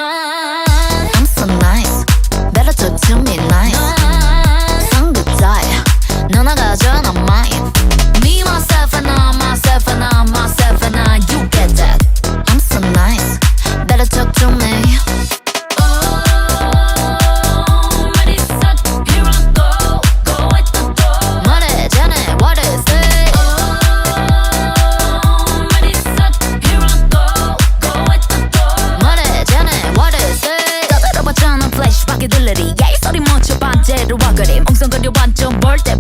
I'm so nice. Better talk to me nice. 상급자야. 너 나가줘 난 mine. Me myself and I myself and I myself and I. You get that? I'm so nice. Better talk to me. 들리리. 야 이 소리 멈춰 반대로 와 그래. 멍성거려 완전 벌떼